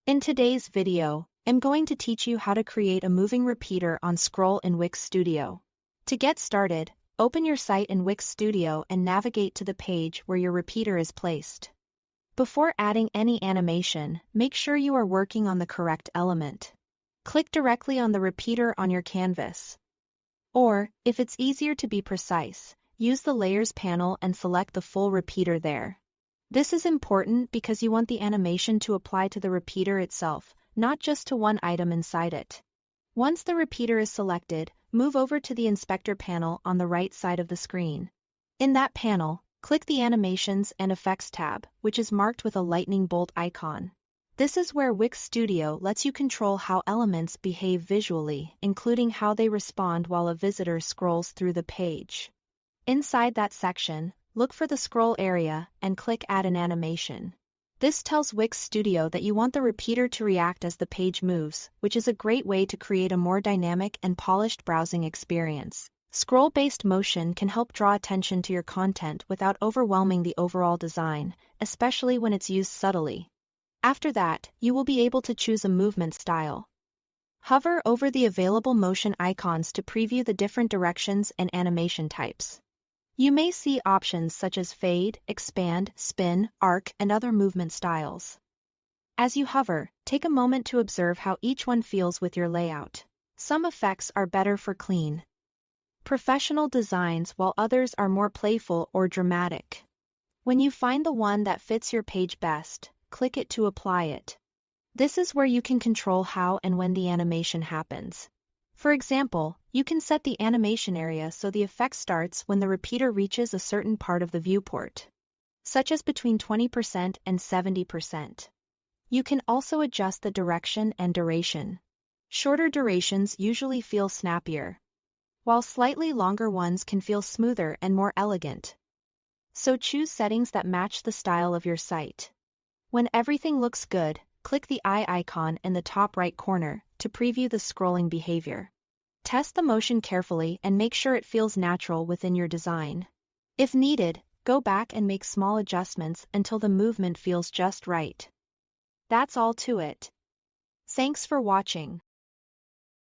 In today's video, I'm going to teach you how to create a moving repeater on scroll in Wix Studio. To get started, open your site in Wix Studio and navigate to the page where your repeater is placed. Before adding any animation, make sure you are working on the correct element. Click directly on the repeater on your canvas. Or, if it's easier to be precise, use the Layers panel and select the full repeater there. This is important because you want the animation to apply to the repeater itself, not just to one item inside it. Once the repeater is selected, move over to the Inspector panel on the right side of the screen. In that panel, click the Animations and Effects tab, which is marked with a lightning bolt icon. This is where Wix Studio lets you control how elements behave visually, including how they respond while a visitor scrolls through the page. Inside that section, look for the scroll area and click Add an Animation. This tells Wix Studio that you want the repeater to react as the page moves, which is a great way to create a more dynamic and polished browsing experience. Scroll-based motion can help draw attention to your content without overwhelming the overall design, especially when it's used subtly. After that, you will be able to choose a movement style. Hover over the available motion icons to preview the different directions and animation types. You may see options such as fade, expand, spin, arc, and other movement styles. As you hover, take a moment to observe how each one feels with your layout. Some effects are better for clean, professional designs while others are more playful or dramatic. When you find the one that fits your page best, click it to apply it. This is where you can control how and when the animation happens. For example, you can set the animation area so the effect starts when the repeater reaches a certain part of the viewport, such as between 20% and 70%. You can also adjust the direction and duration. Shorter durations usually feel snappier, while slightly longer ones can feel smoother and more elegant. So choose settings that match the style of your site. When everything looks good, click the eye icon in the top right corner to preview the scrolling behavior. Test the motion carefully and make sure it feels natural within your design. If needed, go back and make small adjustments until the movement feels just right. That's all to it. Thanks for watching.